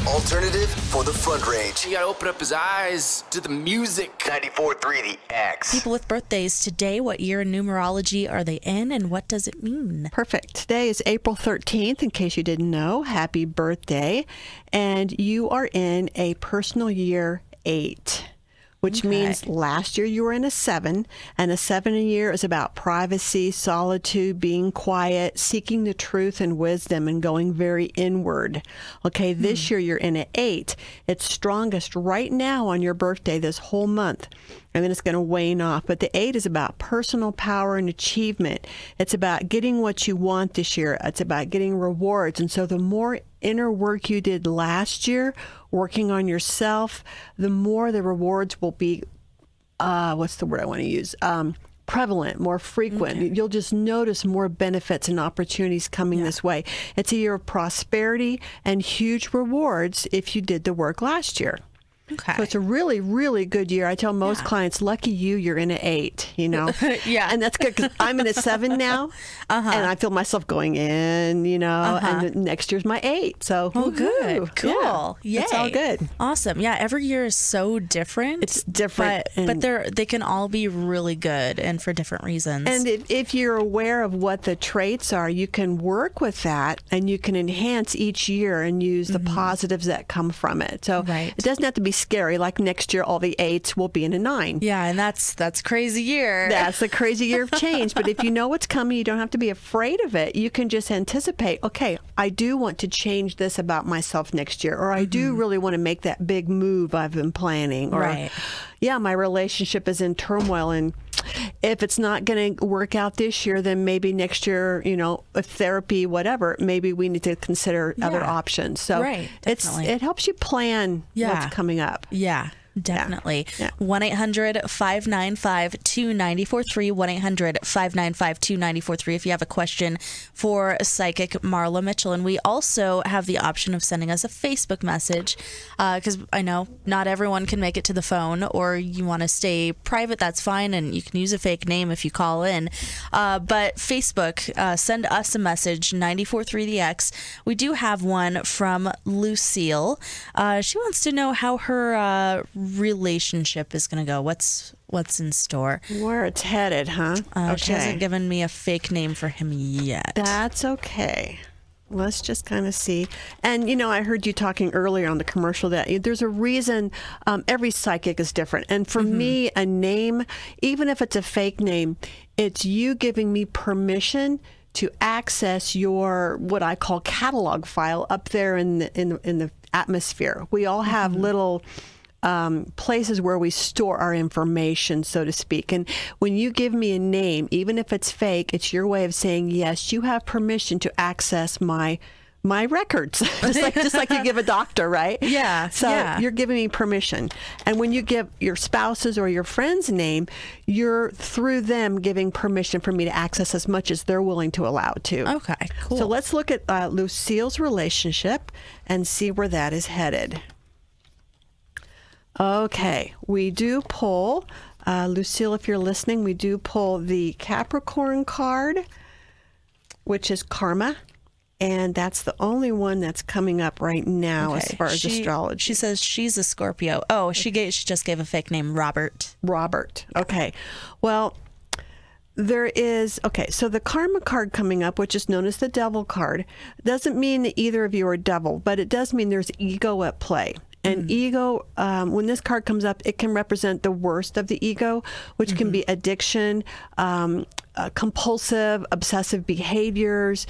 alternative for the front range. You gotta open up his eyes to the music. 94.3 The X. People with birthdays today, what year in numerology are they in, and what does it mean? Perfect. Today is April 13th, in case you didn't know. Happy birthday. And you are in a personal year 8. Which means last year you were in a 7, and a 7 year is about privacy, solitude, being quiet, seeking the truth and wisdom, and going very inward. Okay, this year you're in an 8. It's strongest right now on your birthday this whole month, and then it's going to wane off. But the 8 is about personal power and achievement. It's about getting what you want this year. It's about getting rewards. And so the more inner work you did last year, working on yourself, the more the rewards will be, what's the word I want to use? Prevalent, more frequent. Okay. You'll just notice more benefits and opportunities coming this way. It's a year of prosperity and huge rewards if you did the work last year. Okay. So it's a really, really good year. I tell most clients, lucky you, you're in an 8, you know? And that's good because I'm in a 7 now, and I feel myself going in, you know, and next year's my 8. So, good. Cool. Yeah, it's all good. Awesome. Yeah, every year is so different. It's different. But they can all be really good and for different reasons. And if you're aware of what the traits are, you can work with that and you can enhance each year and use the positives that come from it. So it doesn't have to be scary. Like next year, all the 8s will be in a 9. Yeah, and that's crazy year. That's a crazy year of change. But if you know what's coming, you don't have to be afraid of it. You can just anticipate, okay, I do want to change this about myself next year, or I do really want to make that big move I've been planning. Or, yeah, my relationship is in turmoil, and if it's not going to work out this year, then maybe next year, you know, with therapy, whatever, maybe we need to consider other options. So it helps you plan what's coming up. Yeah. Definitely. 1-800-595-2943. 1-800-595-2943 if you have a question for psychic Marla Mitchell. And we also have the option of sending us a Facebook message because I know not everyone can make it to the phone, or you want to stay private, that's fine, and you can use a fake name if you call in. But Facebook, send us a message, 94.3 The X. We do have one from Lucille. She wants to know how her relationship is going to go. What's in store? Where it's headed, huh? She hasn't given me a fake name for him yet. That's okay. Let's just kind of see. And, you know, I heard you talking earlier on the commercial that there's a reason every psychic is different. And for me, a name, even if it's a fake name, it's you giving me permission to access your, what I call catalog file up there in the atmosphere. We all have little places where we store our information, so to speak. And when you give me a name, even if it's fake, it's your way of saying, yes, you have permission to access my records, just like you give a doctor, right? Yeah. So you're giving me permission. And when you give your spouse's or your friend's name, you're through them giving permission for me to access as much as they're willing to allow to. Okay, cool. So let's look at Lucille's relationship and see where that is headed. Okay, we do pull, Lucille, if you're listening, we do pull the Capricorn card, which is karma, and that's the only one that's coming up right now as far as astrology. She says she's a Scorpio. Oh, she just gave a fake name, Robert. Robert, okay. Well, there is, so the karma card coming up, which is known as the devil card, doesn't mean that either of you are devil, but it does mean there's ego at play. And ego, when this card comes up, it can represent the worst of the ego, which can be addiction, compulsive, obsessive behaviors,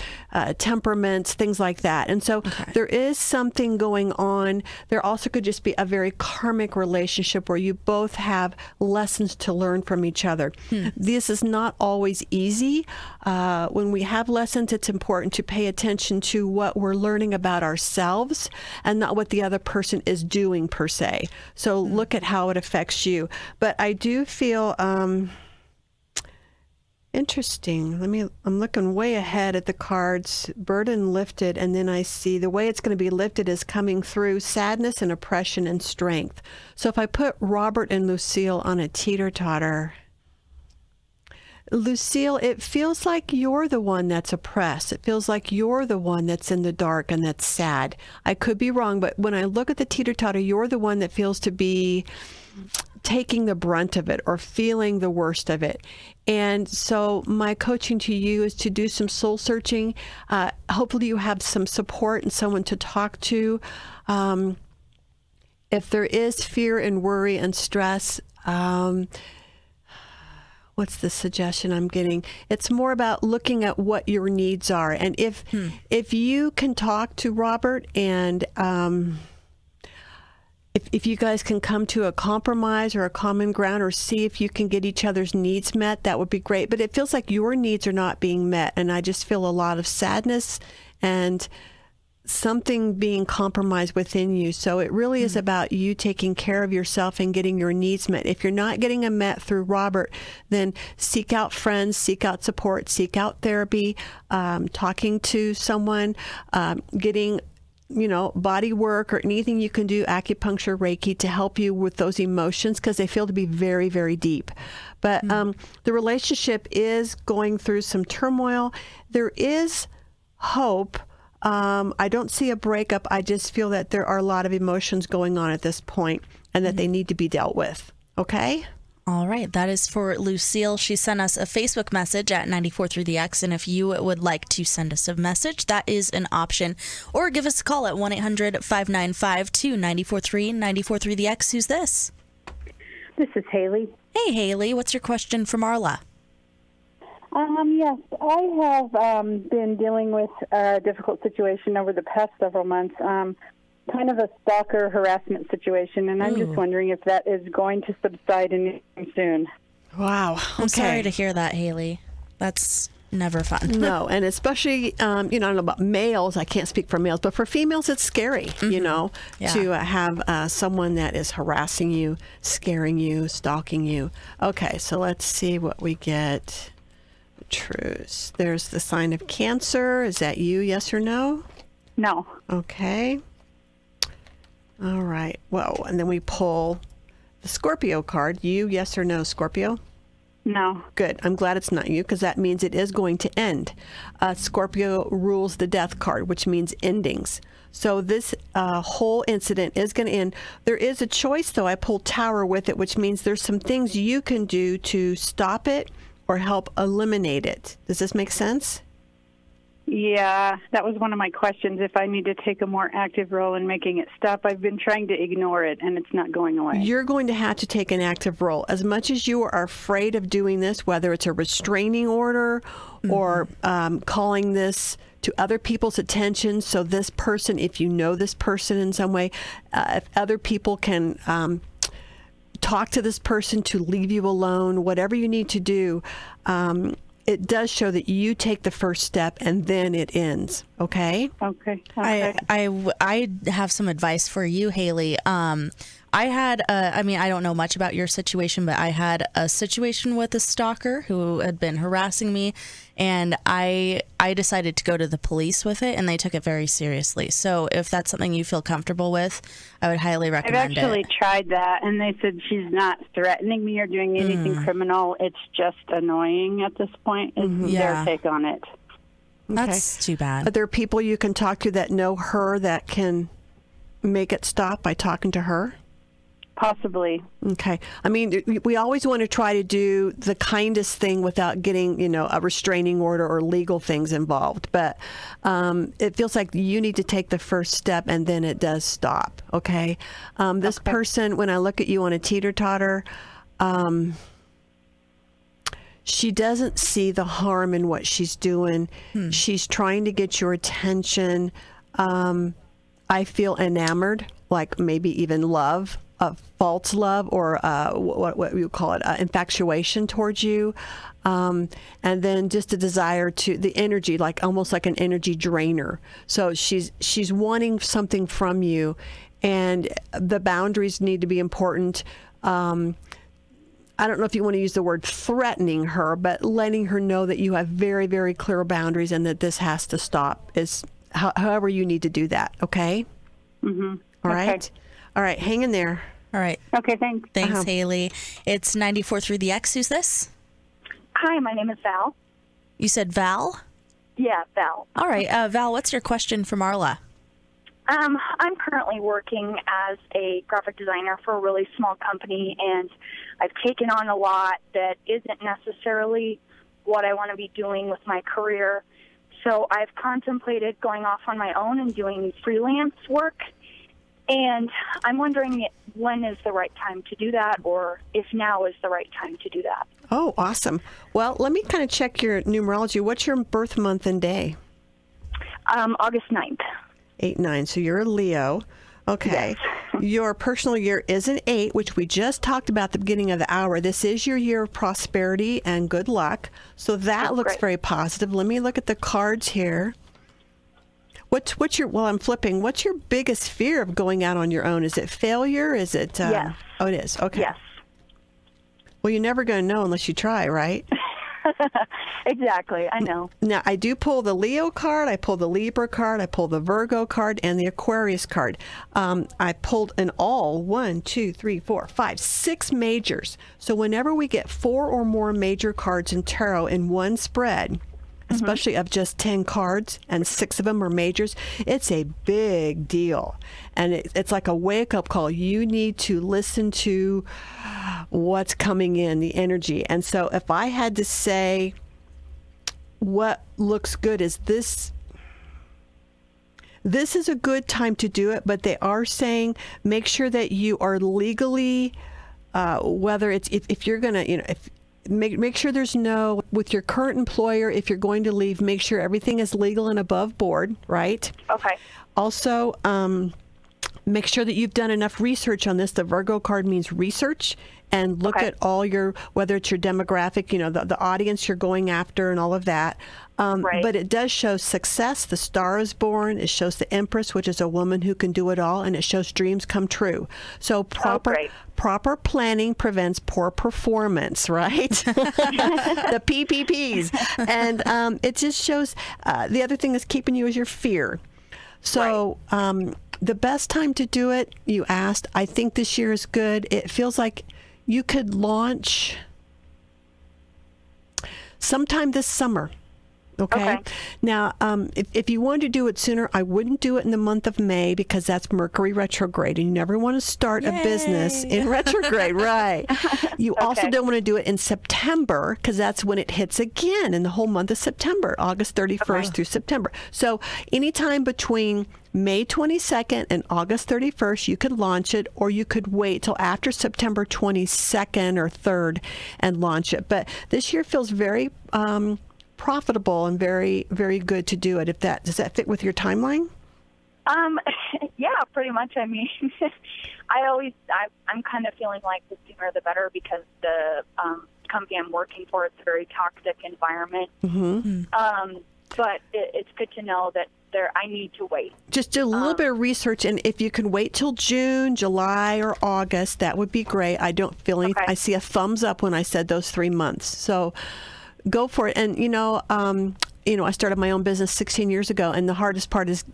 temperaments, things like that. And so there is something going on. There also could just be a very karmic relationship where you both have lessons to learn from each other. This is not always easy. When we have lessons, it's important to pay attention to what we're learning about ourselves and not what the other person is doing per se. So look at how it affects you. But I do feel interesting. I'm looking way ahead at the cards, burden lifted, and then I see the way it's going to be lifted is coming through sadness and oppression and strength. So if I put Robert and Lucille on a teeter-totter, Lucille, it feels like you're the one that's oppressed. It feels like you're the one that's in the dark and that's sad. I could be wrong, but when I look at the teeter-totter, you're the one that feels to be taking the brunt of it or feeling the worst of it. And so my coaching to you is to do some soul searching. Hopefully you have some support and someone to talk to. If there is fear and worry and stress, what's the suggestion I'm getting? It's more about looking at what your needs are. And if you can talk to Robert and if you guys can come to a compromise or a common ground or see if you can get each other's needs met, that would be great. But it feels like your needs are not being met. And I just feel a lot of sadness and something being compromised within you. So it really is about you taking care of yourself and getting your needs met. If you're not getting them met through Robert, then seek out friends, seek out support, seek out therapy, talking to someone, getting body work or anything you can do, acupuncture, Reiki, to help you with those emotions because they feel to be very, very deep. But the relationship is going through some turmoil. There is hope. I don't see a breakup. I just feel that there are a lot of emotions going on at this point and that they need to be dealt with. Okay? All right. That is for Lucille. She sent us a Facebook message at 943-THE-X. And if you would like to send us a message, that is an option. Or give us a call at 1-800-595-2943, 943-THE-X. Who's this? This is Haley. Hey, Haley. What's your question for Marla? Yes, I have been dealing with a difficult situation over the past several months, kind of a stalker harassment situation, and I'm just wondering if that is going to subside anytime soon. Wow. I'm sorry to hear that, Haley. That's never fun. No, and especially, I don't know about males. I can't speak for males, but for females, it's scary, to have someone that is harassing you, scaring you, stalking you. Okay, so let's see what we get. Truth. There's the sign of Cancer. Is that you, yes or no? No. Okay. All right. Whoa. And then we pull the Scorpio card. You, yes or no, Scorpio? No. Good. I'm glad it's not you because that means it is going to end. Scorpio rules the death card, which means endings. So this whole incident is going to end. There is a choice, though. I pulled Tower with it, which means there's some things you can do to stop it or help eliminate it. Does this make sense? Yeah, that was one of my questions, if I need to take a more active role in making it stop. I've been trying to ignore it, and it's not going away. You're going to have to take an active role. As much as you are afraid of doing this, whether it's a restraining order or calling this to other people's attention, so this person, if you know this person in some way, if other people can talk to this person to leave you alone, whatever you need to do, it does show that you take the first step and then it ends. Okay? Okay. I have some advice for you, Haley. I had, I don't know much about your situation, but I had a situation with a stalker who had been harassing me, and I decided to go to the police with it, and they took it very seriously. So if that's something you feel comfortable with, I would highly recommend it. I've actually tried that, and they said she's not threatening me or doing anything criminal. It's just annoying at this point, is their take on it. That's too bad. Are there people you can talk to that know her that can make it stop by talking to her? Possibly. Okay. We always want to try to do the kindest thing without getting, a restraining order or legal things involved. But it feels like you need to take the first step and then it does stop. Okay. This person, when I look at you on a teeter-totter, she doesn't see the harm in what she's doing. She's trying to get your attention. I feel enamored, like maybe even love. False love or what you call it, infatuation towards you, and then just a desire to the energy, like almost like an energy drainer. So she's wanting something from you, and the boundaries need to be important. I don't know if you want to use the word threatening her, but letting her know that you have very, very clear boundaries and that this has to stop. Is however you need to do that. Okay. Mm-hmm. All right. All right. Hang in there. All right. Okay, thanks. Thanks, Haley. It's 94.3 The X. Who's this? Hi, my name is Val. You said Val? Yeah, Val. All right. Val, what's your question for Marla? I'm currently working as a graphic designer for a really small company, and I've taken on a lot that isn't necessarily what I want to be doing with my career. So I've contemplated going off on my own and doing freelance work, and I'm wondering when is the right time to do that, or if now is the right time to do that. Oh, awesome. Well, let me kind of check your numerology. What's your birth month and day? August 9th. 8-9. So you're a Leo. Okay. Yes. Your personal year is an 8, which we just talked about at the beginning of the hour. This is your year of prosperity and good luck. So that looks very positive. Let me look at the cards here. What's your, well, I'm flipping. What's your biggest fear of going out on your own? Is it failure? Is it? Yes. Oh, it is. Okay. Yes. Well, you're never going to know unless you try, right? Exactly. I know. Now, I do pull the Leo card, I pull the Libra card, I pull the Virgo card, and the Aquarius card. I pulled in all 6 majors. So whenever we get 4 or more major cards in tarot in one spread, especially of just 10 cards and 6 of them are majors, it's a big deal. And it's like a wake-up call. You need to listen to what's coming in, the energy. And so if I had to say what looks good is this is a good time to do it, but they are saying make sure that you are legally, whether it's, if you're going to, make sure there's no, with your current employer, if you're going to leave, make sure everything is legal and above board, right? Okay. Also, make sure that you've done enough research on this. The Virgo card means research, and look at all your, whether it's your demographic, the audience you're going after and all of that. But it does show success. The Star is born. It shows the Empress, which is a woman who can do it all, and it shows dreams come true. So proper planning prevents poor performance, right? The PPPs. And it just shows, the other thing that's keeping you is your fear. So the best time to do it, you asked, I think this year is good. It feels like you could launch sometime this summer. Okay. Now, if you wanted to do it sooner, I wouldn't do it in the month of May because that's Mercury retrograde, and you never want to start a business in retrograde, right? You also don't want to do it in September because that's when it hits again in the whole month of September, August 31st through September. So anytime between May 22nd and August 31st, you could launch it, or you could wait till after September 22nd or 3rd and launch it. But this year feels very profitable and very, very good to do it. Does that fit with your timeline? Yeah, pretty much. I mean, I'm kind of feeling like the sooner the better because the company I'm working for, it's a very toxic environment. But it's good to know that I need to wait. Just do a little bit of research, and if you can wait till June, July, or August, that would be great. I don't feel any. I see a thumbs up when I said those 3 months. So go for it. And I started my own business 16 years ago, and the hardest part is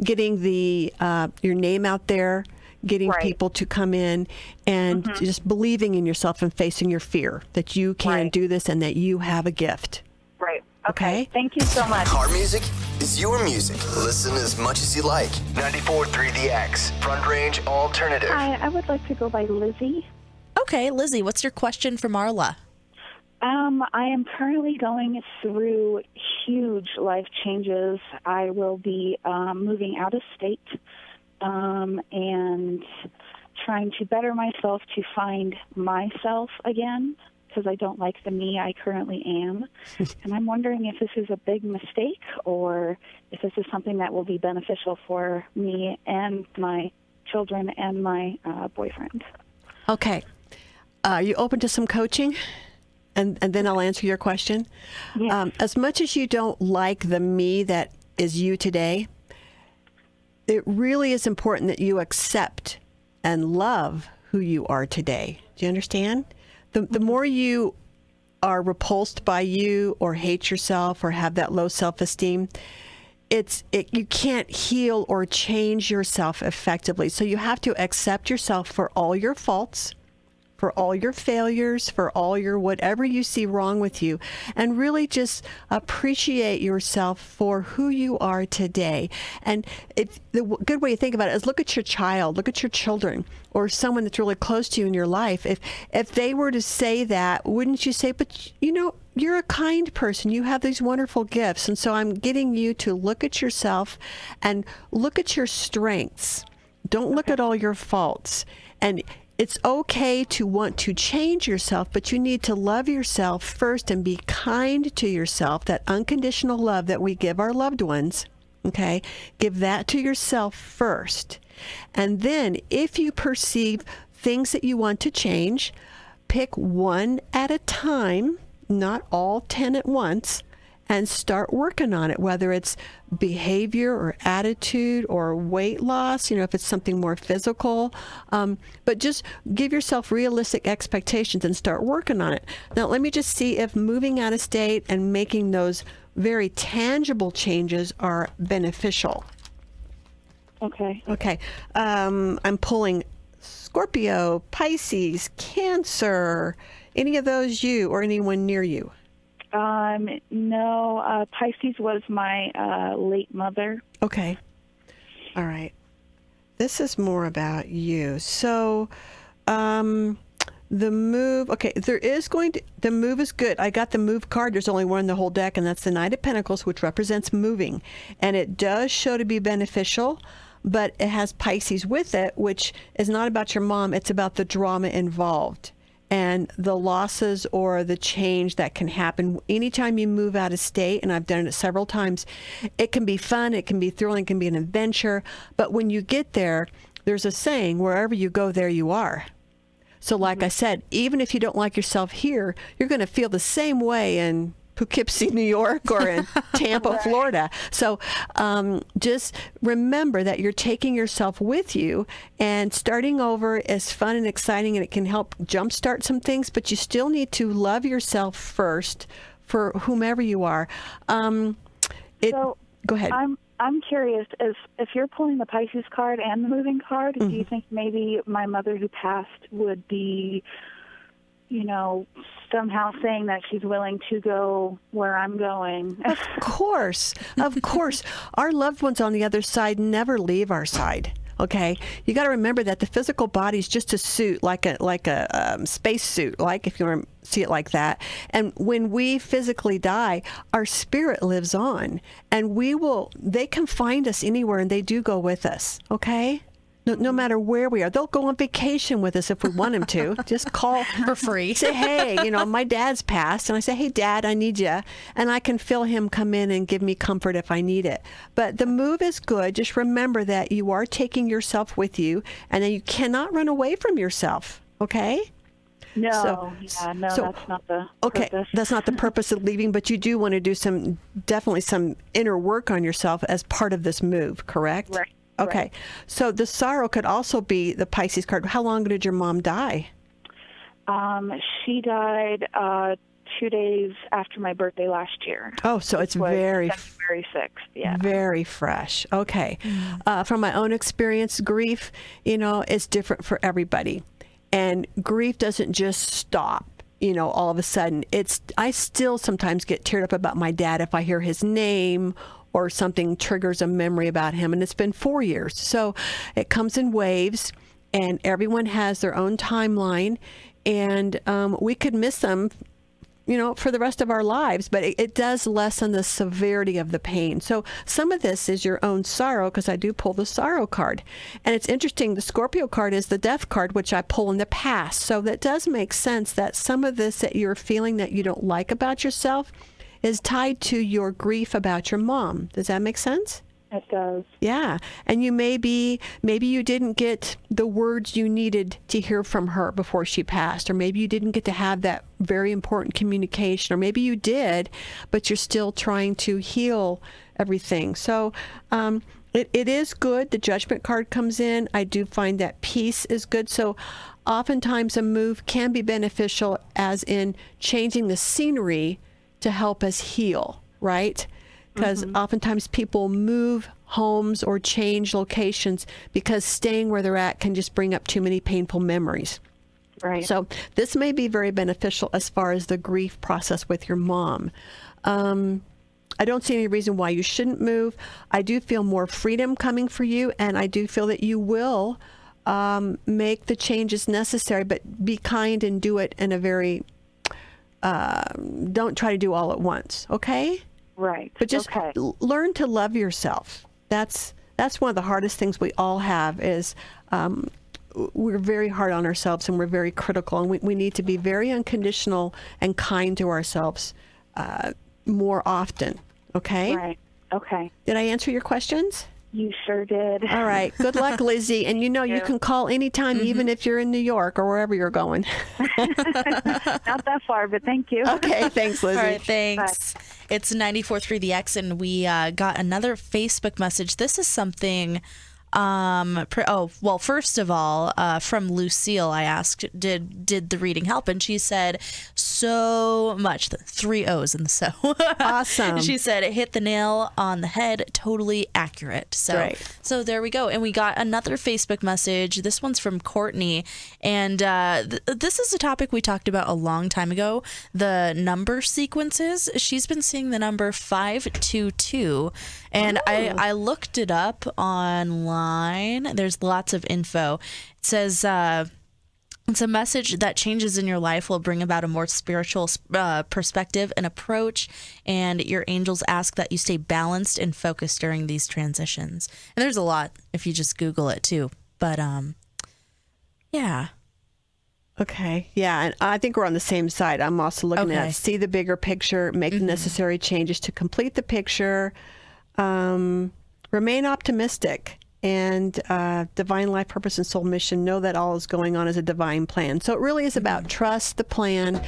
getting your name out there, getting people to come in, and just believing in yourself and facing your fear that you can do this and that you have a gift. Right. Okay. Thank you so much. Our music is your music. Listen as much as you like. 94.3 The X, Front Range Alternative. Hi, I would like to go by Lizzie. Okay, Lizzie, what's your question for Marla? I am currently going through huge life changes. I will be moving out of state and trying to better myself to find myself again, because I don't like the me I currently am. And I'm wondering if this is a big mistake or if this is something that will be beneficial for me and my children and my boyfriend. Okay. Are you open to some coaching? And then I'll answer your question. Yes. As much as you don't like the me that is you today, it really is important that you accept and love who you are today. Do you understand? The more you are repulsed by you or hate yourself or have that low self-esteem, you can't heal or change yourself effectively. So you have to accept yourself for all your faults, for all your failures, for all your whatever you see wrong with you, and really just appreciate yourself for who you are today. And the good way to think about it is look at your child, look at your children, or someone that's really close to you in your life. If they were to say that, wouldn't you say, but you know, you're a kind person. You have these wonderful gifts. And so I'm getting you to look at yourself and look at your strengths. Don't look at all your faults. And it's okay to want to change yourself, but you need to love yourself first and be kind to yourself. That unconditional love that we give our loved ones, okay? Give that to yourself first. And then if you perceive things that you want to change, pick one at a time, not all 10 at once, and start working on it, whether it's behavior or attitude or weight loss, you know, if it's something more physical. But just give yourself realistic expectations and start working on it. Now, let me just see if moving out of state and making those very tangible changes are beneficial. Okay. Okay. I'm pulling Scorpio, Pisces, Cancer, any of those you or anyone near you? No, Pisces was my late mother. Okay. All right. This is more about you. So, the move, okay, the move is good. I got the move card. There's only one in the whole deck, and that's the Knight of Pentacles, which represents moving. And it does show to be beneficial, but it has Pisces with it, which is not about your mom. It's about the drama involved and the losses or the change that can happen anytime you move out of state. And I've done it several times. It can be fun, it can be thrilling, it can be an adventure. But when you get there, there's a saying, wherever you go, there you are. So like I said, even if you don't like yourself here, you're going to feel the same way in Poughkeepsie, New York, or in Tampa, Florida. So just remember that you're taking yourself with you, and starting over is fun and exciting, and it can help jumpstart some things, but you still need to love yourself first for whomever you are. Go ahead. I'm curious, if you're pulling the Pisces card and the moving card, do you think maybe my mother who passed would be, you know, somehow saying that she's willing to go where I'm going? Of course. Of course. Our loved ones on the other side never leave our side. Okay, you got to remember that the physical body is just a suit, like a space suit, like if you want to see it like that. And when we physically die, our spirit lives on, and they can find us anywhere, and they do go with us. Okay. No matter where we are. They'll go on vacation with us if we want them to. Just call for free. Say, hey, you know, my dad's passed. And I say, hey, Dad, I need you. And I can feel him come in and give me comfort if I need it. But the move is good. Just remember that you are taking yourself with you, and then you cannot run away from yourself. Okay? No, that's not the purpose. That's not the purpose of leaving, but you do want to do definitely some inner work on yourself as part of this move, correct? Right. Okay, right. So the sorrow could also be the Pisces card. How long did your mom die? She died 2 days after my birthday last year. Oh, so it's very February 6th. Yeah, very fresh. Okay, from my own experience, grief, you know, is different for everybody, and grief doesn't just stop. You know, all of a sudden, I still sometimes get teared up about my dad if I hear his name, or something triggers a memory about him, and it's been 4 years. So it comes in waves, and everyone has their own timeline, and we could miss them, you know, for the rest of our lives, but it does lessen the severity of the pain. So some of this is your own sorrow, because I do pull the sorrow card. And it's interesting, the Scorpio card is the death card, which I pull in the past. So that does make sense that some of this that you're feeling that you don't like about yourself is tied to your grief about your mom. Does that make sense? It does. Yeah. And maybe you didn't get the words you needed to hear from her before she passed, or maybe you didn't get to have that very important communication, or maybe you did, but you're still trying to heal everything. So it is good. The Judgment card comes in. I do find that peace is good. So oftentimes a move can be beneficial, as in changing the scenery to help us heal, right? Because oftentimes people move homes or change locations because staying where they're at can just bring up too many painful memories. Right. So this may be very beneficial as far as the grief process with your mom. I don't see any reason why you shouldn't move. I do feel more freedom coming for you, and I do feel that you will make the changes necessary, but be kind and do it in a very, don't try to do all at once, okay? Right. But just learn to love yourself. That's one of the hardest things we all have is we're very hard on ourselves and we're very critical, and we need to be very unconditional and kind to ourselves more often, okay? Right. Okay. Did I answer your questions? You sure did. All right. Good luck, Lizzie. And you can call anytime, even if you're in New York or wherever you're going. Not that far, but thank you. Okay. Thanks, Lizzie. All right, thanks. Bye. It's 94.3 The X, and we got another Facebook message. This is something... first of all, from Lucille, I asked, did the reading help? And she said, so much. 3 O's in the so. Awesome. She said, it hit the nail on the head, totally accurate. So there we go. And we got another Facebook message. This one's from Courtney. And this is a topic we talked about a long time ago, the number sequences. She's been seeing the number 522. And I looked it up online. There's lots of info. It says it's a message that changes in your life will bring about a more spiritual perspective and approach, and your angels ask that you stay balanced and focused during these transitions. And there's a lot if you just Google it too. But yeah. Okay. Yeah. And I think we're on the same side. I'm also looking at see the bigger picture, make the necessary changes to complete the picture, remain optimistic. And divine life purpose and soul mission, know that all is going on as a divine plan. So it really is about trust the plan.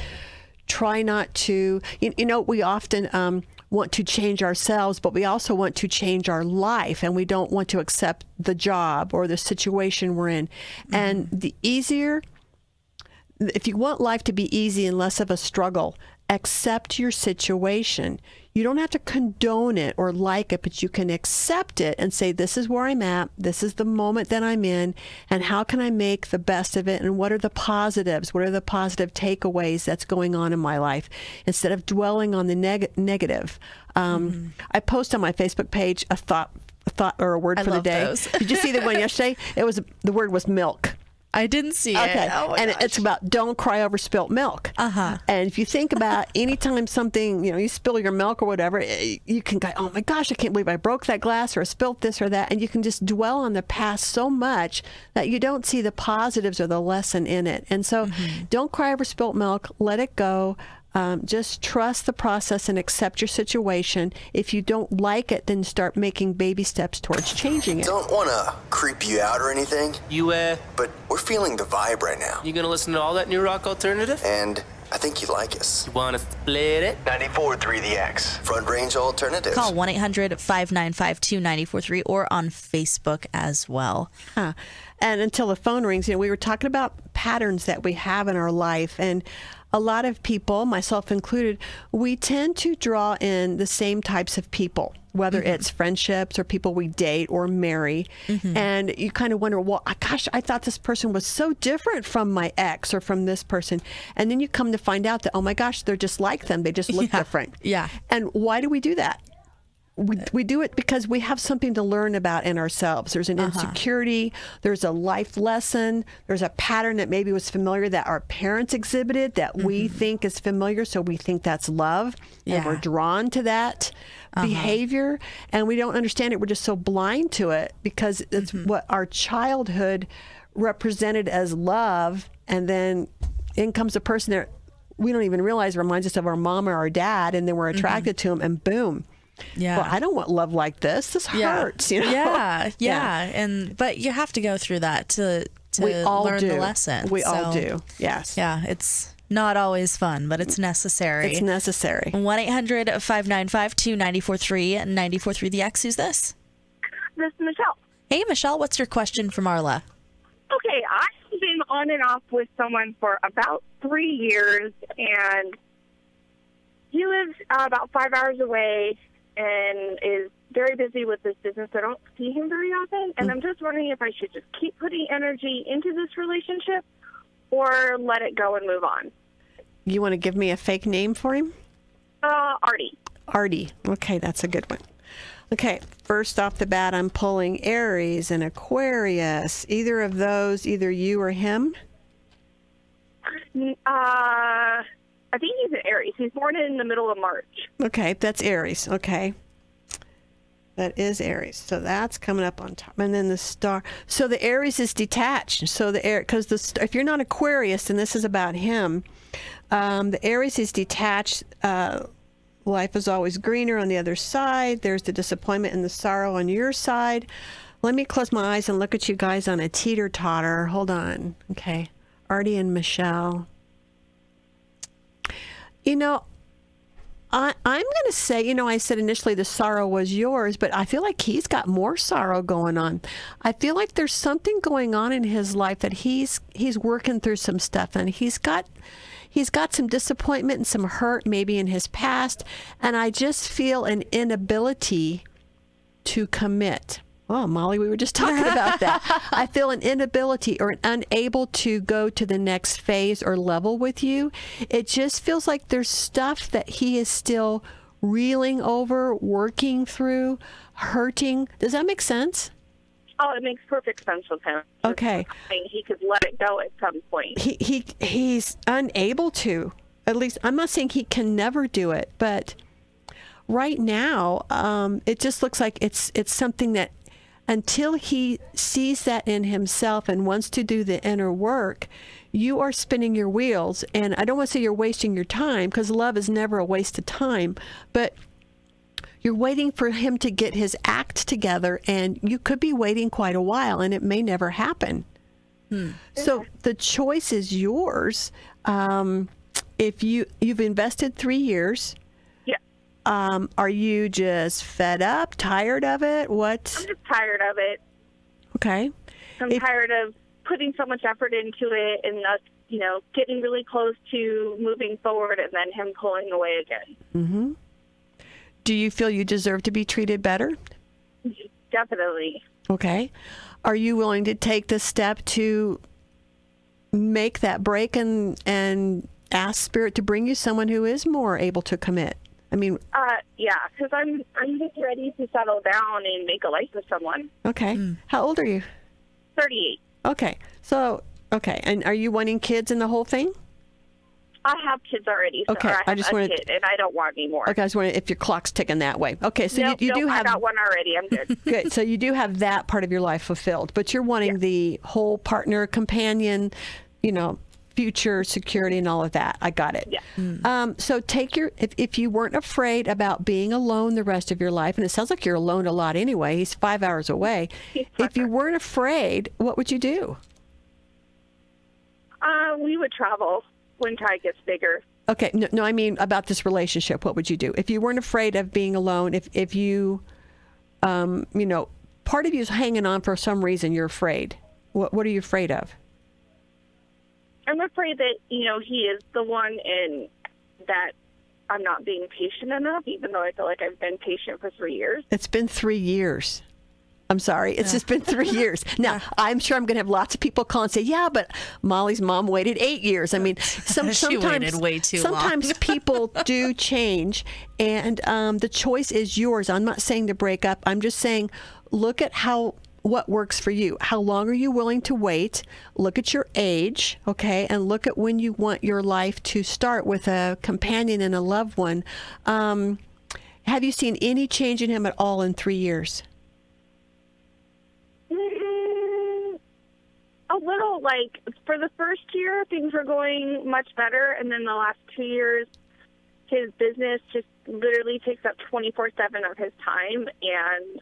Try not to, we often want to change ourselves, but we also want to change our life, and we don't want to accept the job or the situation we're in. And the easier, if you want life to be easy and less of a struggle, accept your situation. You don't have to condone it or like it, but you can accept it and say, this is where I'm at. This is the moment that I'm in. And how can I make the best of it? And what are the positives? What are the positive takeaways that's going on in my life? Instead of dwelling on the negative. I post on my Facebook page a thought or a word for the day. Those. Did you see the one yesterday? The word was milk. I didn't see it. Oh and it's about don't cry over spilt milk. And if you think about anytime something, you spill your milk or whatever, you can go, oh my gosh, I can't believe I broke that glass or I spilt this or that. And you can just dwell on the past so much that you don't see the positives or the lesson in it. And so don't cry over spilt milk. Let it go. Just trust the process and accept your situation. If you don't like it, then start making baby steps towards changing it. Don't want to creep you out or anything. But we're feeling the vibe right now. You gonna listen to all that new rock alternative? And I think you'd like us. You wanna split it? 94.3 The X, Front Range Alternative. Call 1-800-595-2943 or on Facebook as well. And until the phone rings, we were talking about patterns that we have in our life, and a lot of people, myself included, we tend to draw in the same types of people, whether it's friendships or people we date or marry. And you kind of wonder, well, gosh, I thought this person was so different from my ex or from this person. And then you come to find out that, oh my gosh, they're just like them. They just look different. Yeah. And why do we do that? We do it because we have something to learn about in ourselves. There's an insecurity, there's a life lesson, there's a pattern that maybe was familiar that our parents exhibited that we think is familiar, so we think that's love, and we're drawn to that behavior, and we don't understand it. We're just so blind to it because it's what our childhood represented as love, and then in comes a person that we don't even realize reminds us of our mom or our dad, and then we're attracted to them, and boom. Yeah. Well, I don't want love like this. This hurts, Yeah. But you have to go through that to learn the lesson. We all do. Yes. Yeah. It's not always fun, but it's necessary. It's necessary. 1-800-595-2943 94.3 The X. Who's this? This is Michelle. Hey, Michelle. What's your question for Marla? Okay. I've been on and off with someone for about 3 years, and he lives about 5 hours away and is very busy with this business. I don't see him very often, and I'm just wondering if I should just keep putting energy into this relationship or let it go and move on. You want to give me a fake name for him? Artie. Artie. Okay, that's a good one. Okay, first off the bat, I'm pulling Aries and Aquarius. Either of those, either you or him? I think he's an Aries. He's born in the middle of March. Okay, that's Aries. Okay. That is Aries. So that's coming up on top. And then the star. So the Aries is detached. So the air, because if you're not Aquarius, then this is about him. The Aries is detached. Life is always greener on the other side. There's the disappointment and the sorrow on your side. Let me close my eyes and look at you guys on a teeter-totter. Hold on. Okay. Artie and Michelle. You know, I'm going to say, you know, I said initially the sorrow was yours, but I feel like he's got more sorrow going on. I feel like there's something going on in his life that he's working through some stuff, and he's got some disappointment and some hurt maybe in his past, and I just feel an inability to commit. Oh, Molly, we were just talking about that. I feel an inability or an unable to go to the next phase or level with you. It just feels like there's stuff that he is still reeling over, working through, hurting. Does that make sense? Oh, it makes perfect sense with him. Okay. He could let it go at some point. He's unable to. At least, I'm not saying he can never do it, but right now, it just looks like it's something that until he sees that in himself and wants to do the inner work, you are spinning your wheels. And I don't want to say you're wasting your time, because love is never a waste of time, but you're waiting for him to get his act together, and you could be waiting quite a while, and it may never happen. So the choice is yours. If you've invested 3 years, are you just fed up, tired of it? What? I'm just tired of it. Okay. I'm tired of putting so much effort into it and us, you know, getting really close to moving forward and then him pulling away again. Mm-hmm. Do you feel you deserve to be treated better? Definitely. Okay. Are you willing to take the step to make that break and ask Spirit to bring you someone who is more able to commit? I mean, yeah, because I'm just ready to settle down and make a life with someone. Okay. How old are you? 38. Okay. So, okay. And are you wanting kids in the whole thing? I have kids already. So Okay. I just wanted a kid, and I don't want any more. Okay. I just wondering if your clock's ticking that way. Okay. So nope, you do have. I got one already. I'm good. Good. So you do have that part of your life fulfilled, but you're wanting the whole partner, companion, you know, future security and all of that. I got it. Yeah. So take if you weren't afraid about being alone the rest of your life, and it sounds like you're alone a lot anyway. He's 5 hours away. If you weren't afraid, what would you do? We would travel when Ty gets bigger. Okay. No, I mean about this relationship. What would you do if you weren't afraid of being alone? If you, you know, part of you is hanging on for some reason. You're afraid. What are you afraid of? I'm afraid that, you know, he is the one and that I'm not being patient enough, even though I feel like I've been patient for 3 years. It's been 3 years. I'm sorry. It's just been 3 years. Now, I'm sure I'm going to have lots of people call and say, yeah, but Molly's mom waited 8 years. I mean, sometimes she waited way too long. Sometimes people do change, and the choice is yours. I'm not saying to break up. I'm just saying look at what works for you. How long are you willing to wait? Look at your age, okay? And look at when you want your life to start with a companion and a loved one. Have you seen any change in him at all in 3 years? A little, like, for the first year, things were going much better. And then the last 2 years, his business just literally takes up 24/7 of his time. And,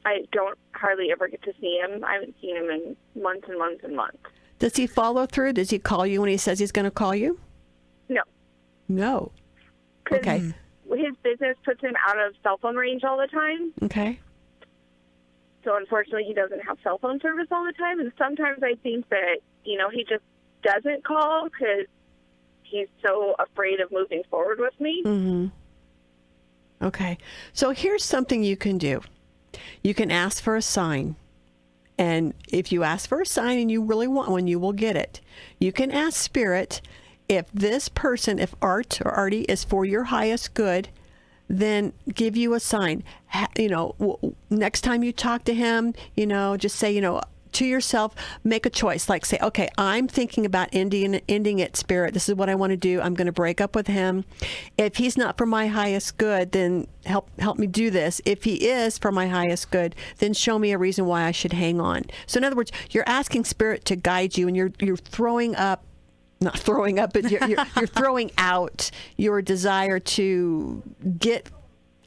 I don't hardly ever get to see him. I haven't seen him in months and months and months. Does he follow through? Does he call you when he says he's going to call you? No. No. Okay. His business puts him out of cell phone range all the time. Okay. So unfortunately, he doesn't have cell phone service all the time. And sometimes I think that, you know, he just doesn't call because he's so afraid of moving forward with me. Mm-hmm. Okay. So here's something you can do. You can ask for a sign. And if you ask for a sign and you really want one, you will get it. You can ask Spirit, if this person, if Art or Artie is for your highest good, then give you a sign. Next time you talk to him, just say, to yourself, make a choice. Like say, okay, I'm thinking about ending it, Spirit. This is what I want to do. I'm going to break up with him. If he's not for my highest good, then help me do this. If he is for my highest good, then show me a reason why I should hang on. So in other words, you're asking Spirit to guide you, and you're throwing up, not throwing up, but you're throwing out your desire to get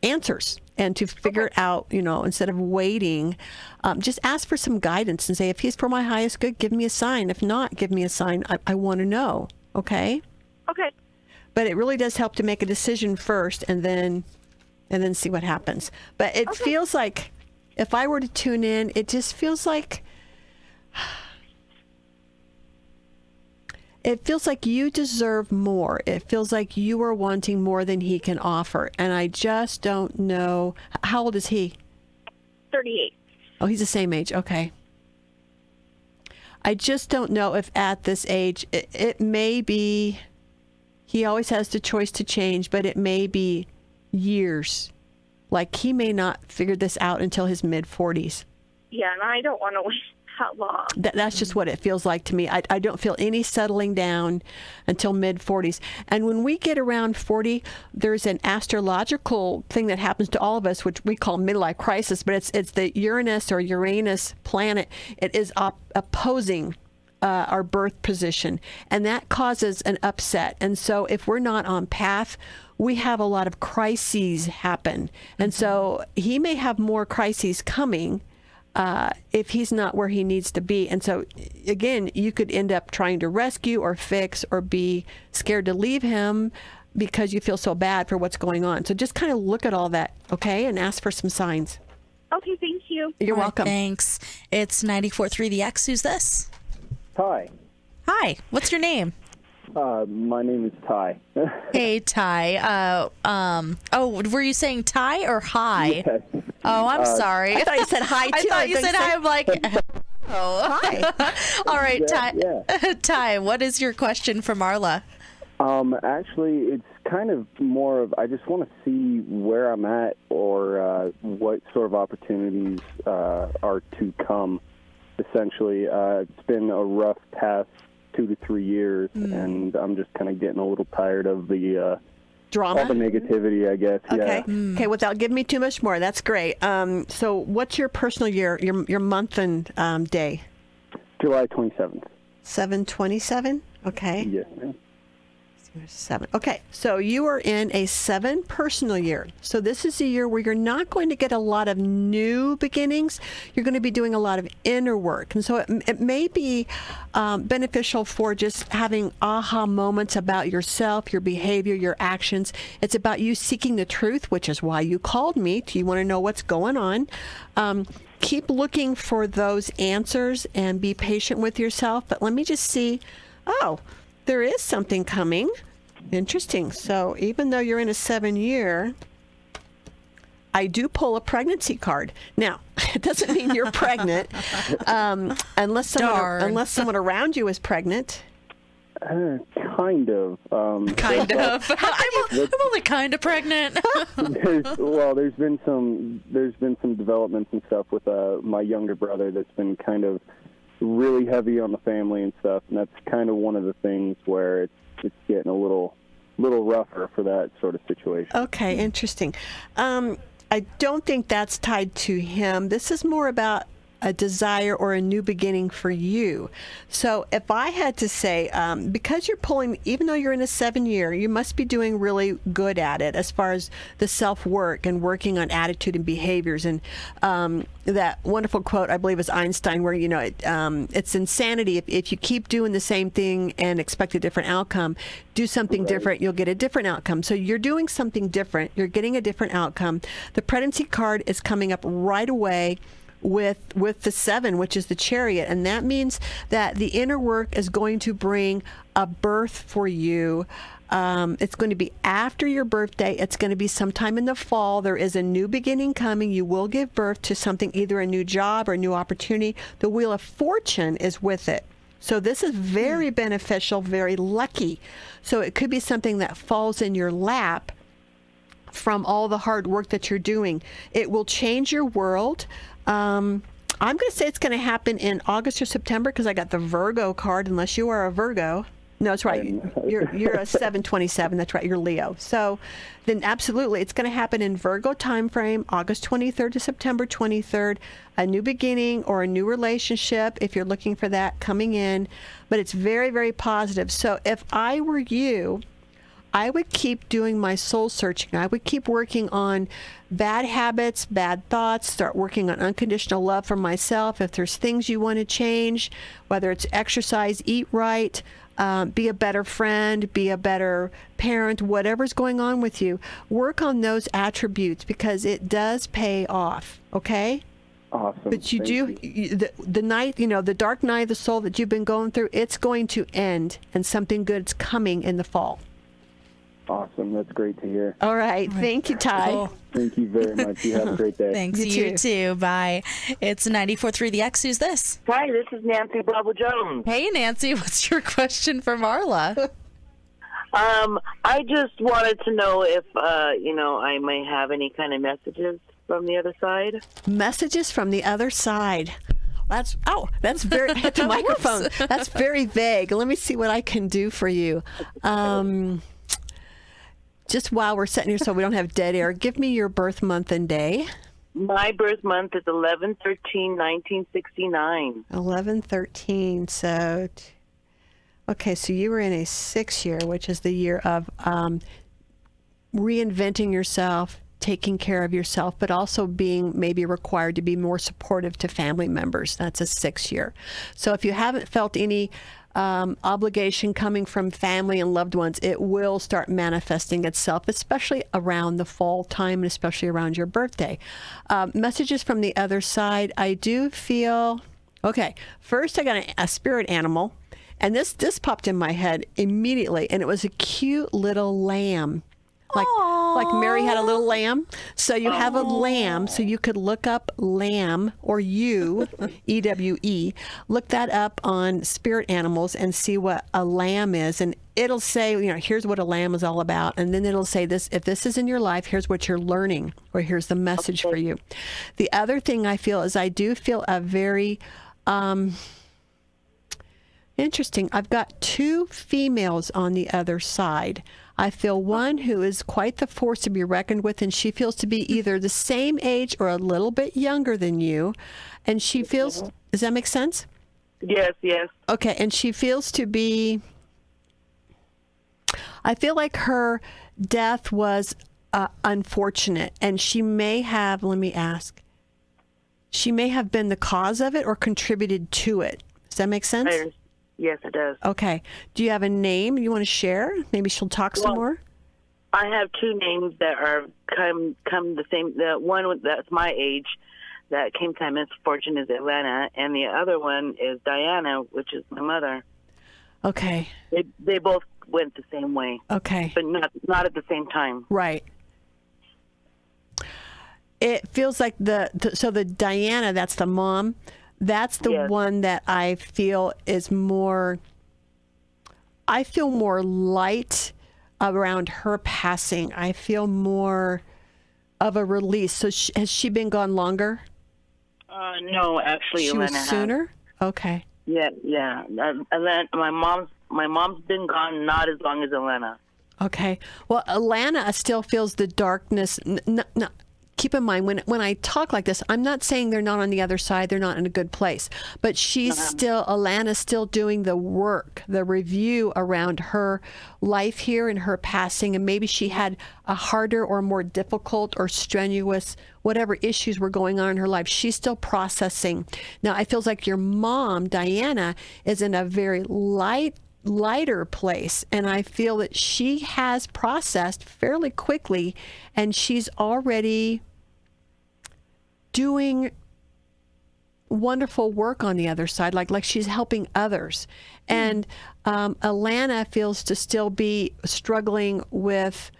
answers and to figure it out, instead of waiting. Just ask for some guidance and say, if he's for my highest good, give me a sign. If not, give me a sign. I want to know. Okay? Okay. But it really does help to make a decision first and then see what happens. But it feels like, if I were to tune in, it just feels like you deserve more. It feels like you are wanting more than he can offer. And I just don't know. How old is he? 38. Oh, he's the same age. Okay. I just don't know if at this age, it may be, he always has the choice to change, but it may be years. Like he may not figure this out until his mid-40s. Yeah, and I don't want to wait that long. That's just what it feels like to me. I don't feel any settling down until mid-40s. And when we get around 40, there's an astrological thing that happens to all of us, which we call midlife crisis, but it's the Uranus planet. It is opposing our birth position, and that causes an upset. And so if we're not on path, we have a lot of crises happen. And so he may have more crises coming if he's not where he needs to be. And so, again, you could end up trying to rescue or fix or be scared to leave him because you feel so bad for what's going on. So just kind of look at all that, okay, and ask for some signs. Okay, thank you. You're welcome. Thanks. It's 94.3 The X. Who's this? Ty. Hi. What's your name? My name is Ty. Hey, Ty. Were you saying Ty or hi? Yes. Oh, I'm sorry. I thought you said hi, too. I thought you said hi. I'm like, oh. Hi. All right, Ty. Yeah. Ty, what is your question for Marla? Actually, it's kind of more of, I just want to see where I'm at or what sort of opportunities are to come, essentially. It's been a rough past 2 to 3 years, and I'm just kind of getting a little tired of the drama, all the negativity, I guess. Okay. Yeah. Okay. Without giving me too much more, that's great. So, what's your personal year, your month and day? July 27th. 7/27. Okay. Yes, ma'am. 7. Okay, so you are in a 7 personal year. So this is a year where you're not going to get a lot of new beginnings. You're going to be doing a lot of inner work. And so it may be beneficial for just having aha moments about yourself, your behavior, your actions. It's about you seeking the truth, which is why you called me. You want to know what's going on. Keep looking for those answers and be patient with yourself. But let me just see. Oh, there is something coming. Interesting. So even though you're in a 7 year, I do pull a pregnancy card. Now, it doesn't mean you're pregnant unless someone around you is pregnant. Kind of. Kind of. I'm only kind of pregnant. There's been some developments and stuff with my younger brother that's been kind of really heavy on the family and stuff, and that's kind of one of the things where it's getting a little rougher for that sort of situation. Okay, interesting. I don't think that's tied to him. This is more about a desire or a new beginning for you. So if I had to say, because you're pulling, even though you're in a 7 year, you must be doing really good at it as far as the self-work and working on attitude and behaviors. And that wonderful quote, I believe, is Einstein, where, it's insanity if you keep doing the same thing and expect a different outcome. Do something different, you'll get a different outcome. So you're doing something different. You're getting a different outcome. The pregnancy card is coming up right away. with the 7, which is the Chariot, and that means that the inner work is going to bring a birth for you. It's going to be after your birthday. It's going to be sometime in the fall. There is a new beginning coming. You will give birth to something, either a new job or a new opportunity. The Wheel of Fortune is with it. So this is very beneficial, very lucky. So it could be something that falls in your lap from all the hard work that you're doing. It will change your world. I'm going to say it's going to happen in August or September because I got the Virgo card, unless you are a Virgo. No, that's right. You're a 727. That's right. You're Leo. So then absolutely, it's going to happen in Virgo time frame, August 23rd to September 23rd, a new beginning or a new relationship if you're looking for that coming in. But it's very, very positive. So if I were you, I would keep doing my soul searching. I would keep working on bad habits, bad thoughts, start working on unconditional love for myself. If there's things you want to change, whether it's exercise, eat right, be a better friend, be a better parent, whatever's going on with you, work on those attributes because it does pay off, okay? Awesome. But you the night, the dark night of the soul that you've been going through, it's going to end and something good's coming in the fall. Awesome. That's great to hear. All right. Thank you, Ty. Cool. Thank you very much. You have a great day. Thanks. You too. Bye. It's 94.3 The X. Who's this? Hi, this is Nancy Bravo Jones. Hey, Nancy. What's your question for Marla? I just wanted to know if, I may have any kind of messages from the other side. Messages from the other side. That's very, hit the microphone. That's very vague. Let me see what I can do for you. Just while we're sitting here so we don't have dead air, give me your birth month and day. My birth month is 11/13/1969. 11/13. So, okay, so you were in a 6 year, which is the year of reinventing yourself, taking care of yourself, but also being maybe required to be more supportive to family members. That's a 6 year. So if you haven't felt any obligation coming from family and loved ones, it will start manifesting itself, especially around the fall time and especially around your birthday. Messages from the other side. I do feel, okay, first I got a spirit animal, and this popped in my head immediately, and it was a cute little lamb. Like Mary had a little lamb. So you have a lamb, so you could look up lamb or EWE. Look that up on Spirit Animals and see what a lamb is. And it'll say, here's what a lamb is all about. And then it'll say this, if this is in your life, here's what you're learning, or here's the message for you. The other thing I feel is I do feel a very interesting. I've got 2 females on the other side. I feel one who is quite the force to be reckoned with, and she feels to be either the same age or a little bit younger than you. And she feels, does that make sense? Yes, yes. Okay, and she feels to be, I feel like her death was unfortunate, and she may have, let me ask, she may have been the cause of it or contributed to it. Does that make sense? Yes, it does. Okay. Do you have a name you want to share? Maybe she'll talk some more? I have 2 names that are come the same. The one that's my age that came to my misfortune is Atlanta, and the other one is Diana, which is my mother. Okay. They both went the same way. Okay. But not at the same time. Right. It feels like so the Diana, that's the mom. That's the one that I feel is more, I feel more light around her passing. I feel more of a release. So has she been gone longer? No, actually, she Elena was sooner. Okay. Yeah. Elena, my mom's been gone not as long as Elena. Okay. Well, Elena still feels the darkness. No. Keep in mind, when I talk like this, I'm not saying they're not on the other side, they're not in a good place. But she's still, Alana's still doing the work, the review around her life here and her passing. And maybe she had a harder or more difficult or strenuous, whatever issues were going on in her life. She's still processing. Now, it feels like your mom, Diana, is in a very lighter place, and I feel that she has processed fairly quickly, and she's already doing wonderful work on the other side, like she's helping others. And Alana feels to still be struggling with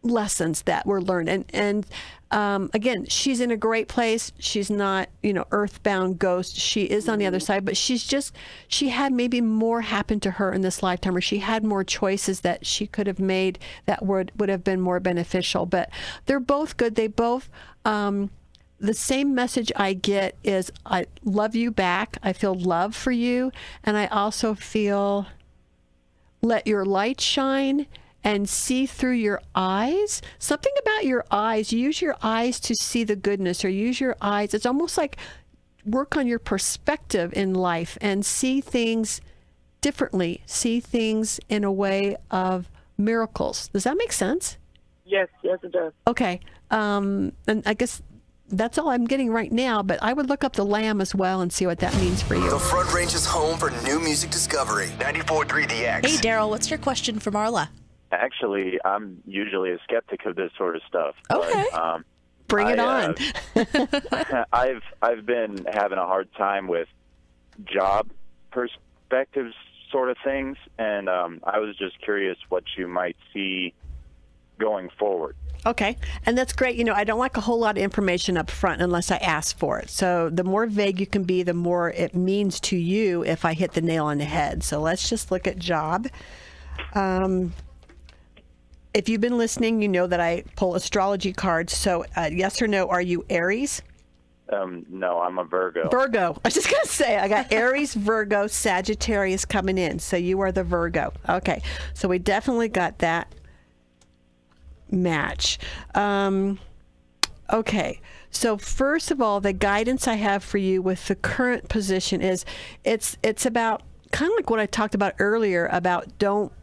lessons that were learned. And again, she's in a great place. She's not, earthbound ghost. She is on the other side, but she had maybe more happen to her in this lifetime, or she had more choices that she could have made that would have been more beneficial. But they're both good. They both, the same message I get is, I love you back. I feel love for you. And I also feel, let your light shine and see through your eyes. Something about your eyes. Use your eyes to see the goodness, or use your eyes. It's almost like work on your perspective in life and see things differently. See things in a way of miracles. Does that make sense? Yes, it does. Okay. And I guess that's all I'm getting right now, but I would look up the Lamb as well and see what that means for you. The Front Range is home for new music discovery. 94.3 The X. Hey, Daryl, what's your question for Marla? Actually, I'm usually a skeptic of this sort of stuff. Okay. But, bring it on. I've been having a hard time with job perspectives sort of things, and I was just curious what you might see going forward. Okay, and that's great. I don't like a whole lot of information up front unless I ask for it. So the more vague you can be, the more it means to you if I hit the nail on the head. So let's just look at job. If you've been listening, you know that I pull astrology cards. So yes or no, are you Aries? No, I'm a Virgo. Virgo. I was just going to say, I got Aries, Virgo, Sagittarius coming in. So you are the Virgo. Okay, so we definitely got that match. Okay, so first of all, the guidance I have for you with the current position is it's about kind of like what I talked about earlier about don't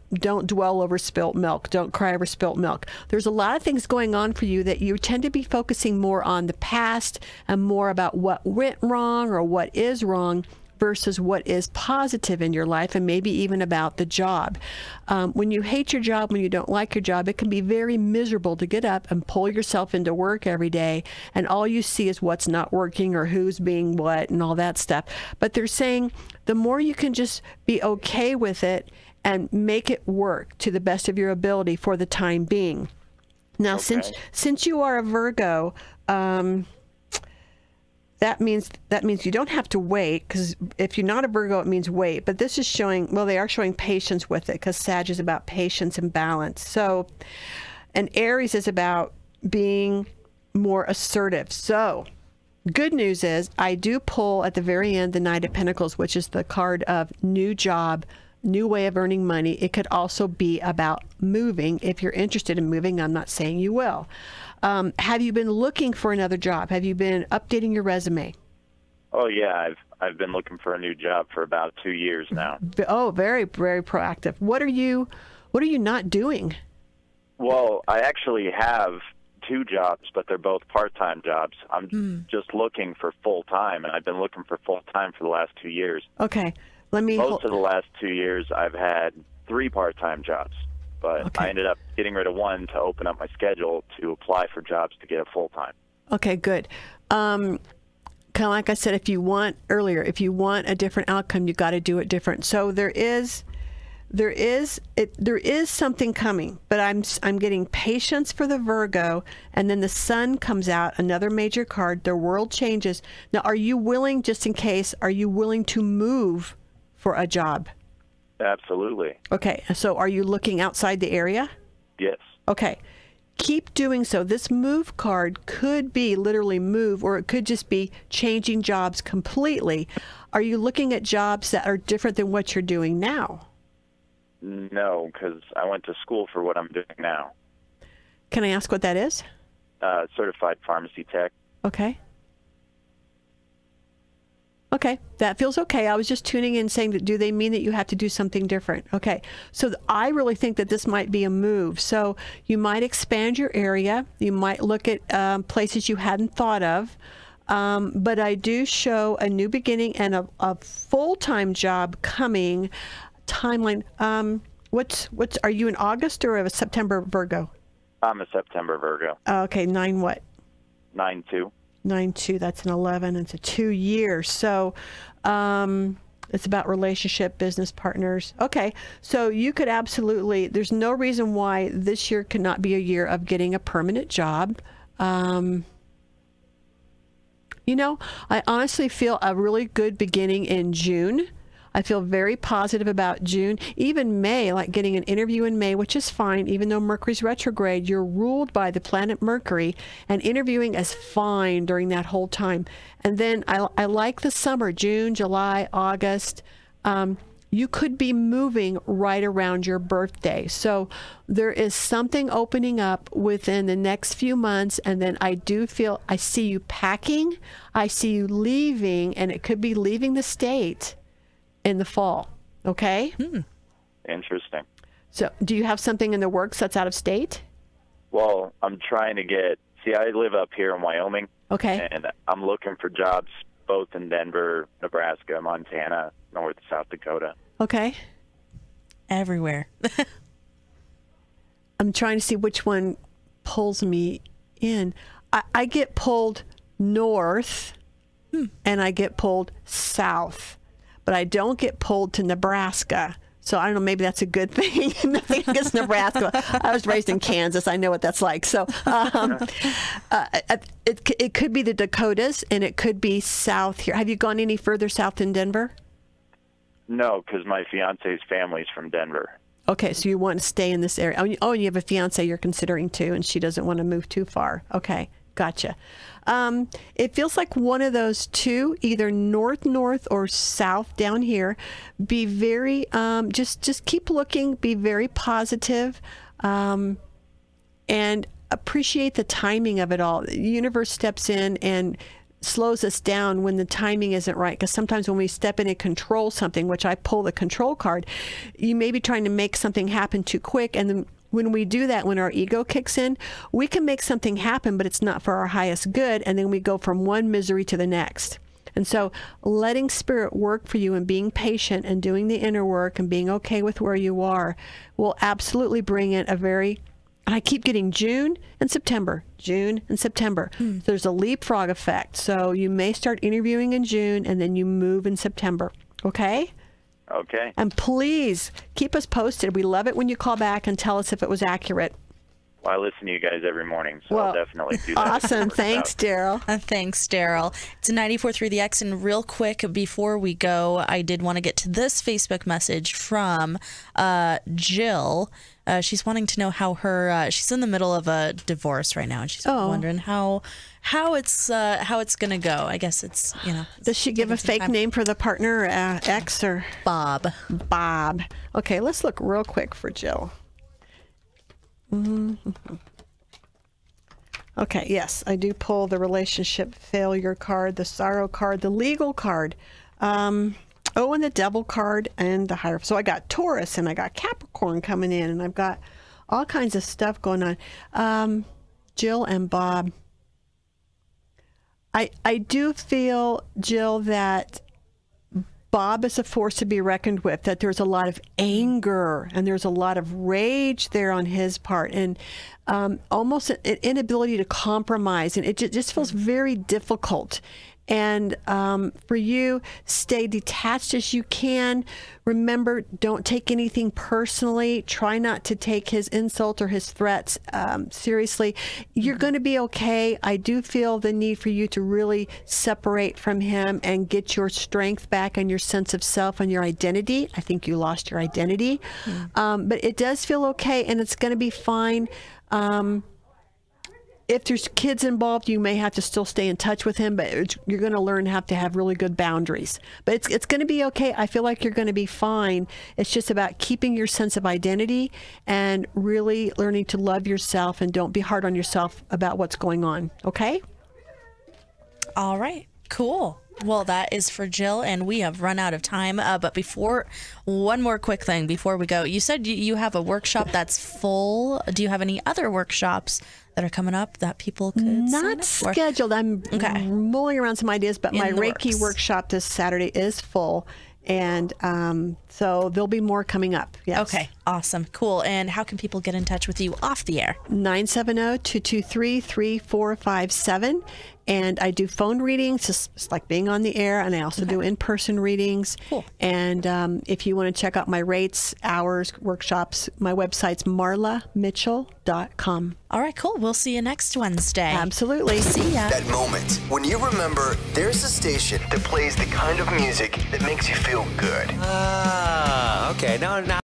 dwell over spilt milk. Don't cry over spilt milk. There's a lot of things going on for you that you tend to be focusing more on the past and more about what went wrong or what is wrong versus what is positive in your life, and maybe even about the job. When you hate your job, when you don't like your job, it can be very miserable to get up and pull yourself into work every day, and all you see is what's not working or who's being what and all that stuff. But they're saying the more you can just be okay with it and make it work to the best of your ability for the time being. Now, since you are a Virgo, that means you don't have to wait, because if you're not a Virgo, it means wait. But this is showing, well, they are showing patience with it, because Sag is about patience and balance. So, and Aries is about being more assertive. So, good news is I do pull at the very end the Knight of Pentacles, which is the card of new job, new way of earning money. It could also be about moving. If you're interested in moving, I'm not saying you will. Have you been looking for another job? Have you been updating your resume? Oh yeah, I've been looking for a new job for about 2 years now. Oh, very, very proactive. What are you not doing? Well, I actually have 2 jobs, but they're both part-time jobs. I'm just looking for full-time, and I've been looking for full-time for the last 2 years. Okay. Most of the last 2 years, I've had 3 part-time jobs, but I ended up getting rid of one to open up my schedule to apply for jobs to get a full-time. Okay, good. Kind of like I said, if you want a different outcome, you got to do it different. So there is something coming, but I'm getting patience for the Virgo, and then the Sun comes out, another major card. The world changes. Now, are you willing, just in case, are you willing to move for a job? Absolutely. Okay, so are you looking outside the area? Yes. Okay. Keep doing so. This move card could be literally move, or it could just be changing jobs completely. Are you looking at jobs that are different than what you're doing now? No, because I went to school for what I'm doing now. Can I ask what that is? Certified pharmacy tech. Okay. Okay, that feels okay. I was just tuning in saying that, do they mean that you have to do something different? Okay, so I really think that this might be a move. So you might expand your area. You might look at places you hadn't thought of. But I do show a new beginning and a full-time job coming. Timeline. Are you in August or a September Virgo? I'm a September Virgo. Okay, 9 what? 9/2. 9-2, that's an 11. It's a 2 year. So it's about relationship, business partners. Okay, so you could absolutely, there's no reason why this year could not be a year of getting a permanent job. You know, I honestly feel a really good beginning in June. I feel very positive about June. Even May, like getting an interview in May, which is fine. Even though Mercury's retrograde, you're ruled by the planet Mercury, and interviewing is fine during that whole time. And then I like the summer, June, July, August. You could be moving right around your birthday. So there is something opening up within the next few months. And then I do feel, I see you packing, I see you leaving, and it could be leaving the state in the fall. Okay? Interesting. So do you have something in the works that's out of state? Well, I'm trying to see, I live up here in Wyoming. Okay. And I'm looking for jobs both in Denver, Nebraska, Montana, North, South Dakota. Okay. Everywhere. I'm trying to see which one pulls me in. I get pulled north and I get pulled south, but I don't get pulled to Nebraska. So I don't know, maybe that's a good thing. Nothing against Nebraska. I was raised in Kansas. I know what that's like. So it could be the Dakotas and it could be south here. Have you gone any further south than Denver? No, because my fiance's family's from Denver. Okay, so you want to stay in this area. Oh, and you have a fiance you're considering too, and she doesn't want to move too far. Okay, gotcha. It feels like one of those two, either north or south down here. Be very, just keep looking, be very positive, and appreciate the timing of it all. The universe steps in and slows us down when the timing isn't right, because sometimes when we step in and control something, which I pull the control card, you may be trying to make something happen too quick, and then when we do that, when our ego kicks in, we can make something happen, but it's not for our highest good, and then we go from one misery to the next. And so letting spirit work for you and being patient and doing the inner work and being okay with where you are will absolutely bring in a very, and I keep getting June and September. There's a leapfrog effect. So you may start interviewing in June and then you move in September. Okay? Okay. And please keep us posted. We love it when you call back and tell us if it was accurate. Well, I listen to you guys every morning, so I'll definitely do that. Awesome. Thanks, Daryl. Thanks, Daryl. It's 94.3 The X, and real quick, before we go, I did want to get to this Facebook message from Jill. She's wanting to know how her, she's in the middle of a divorce right now, and she's wondering how it's going to go. I guess it's, Does she give a fake name for the partner, ex, or? Bob. Okay, let's look real quick for Jill. Okay, yes, I do pull the relationship failure card, the sorrow card, the legal card, and the devil card, and the higher. So I got Taurus and I got Capricorn coming in, and I've got all kinds of stuff going on. Jill and Bob. I do feel, Jill, that Bob is a force to be reckoned with, that there's a lot of anger and there's a lot of rage there on his part, and almost an inability to compromise, and it just feels very difficult. And for you, stay detached as you can. Remember, don't take anything personally. Try not to take his insult or his threats seriously. You're going to be okay. I do feel the need for you to really separate from him and get your strength back and your sense of self and your identity. I think you lost your identity. But it does feel okay, and it's going to be fine. If there's kids involved, you may have to still stay in touch with him, but you're going to learn how to have really good boundaries. But it's going to be okay. I feel like you're going to be fine. It's just about keeping your sense of identity and really learning to love yourself, and don't be hard on yourself about what's going on. Okay? All right. Cool. Well, that is for Jill, and we have run out of time. But one more quick thing before we go. You said you have a workshop that's full. Do you have any other workshops that are coming up that people could not scheduled? I'm mulling around some ideas, but my Reiki works. Workshop this Saturday is full, and so there'll be more coming up. Yes. Okay, awesome, cool. And how can people get in touch with you off the air? 970-223-3457, And I do phone readings, just like being on the air, and I also do in-person readings. Cool. And if you want to check out my rates, hours, workshops, my website's marlamitchell.com. All right, cool. We'll see you next Wednesday. Absolutely. See ya. That moment when you remember there's a station that plays the kind of music that makes you feel good. Okay. Now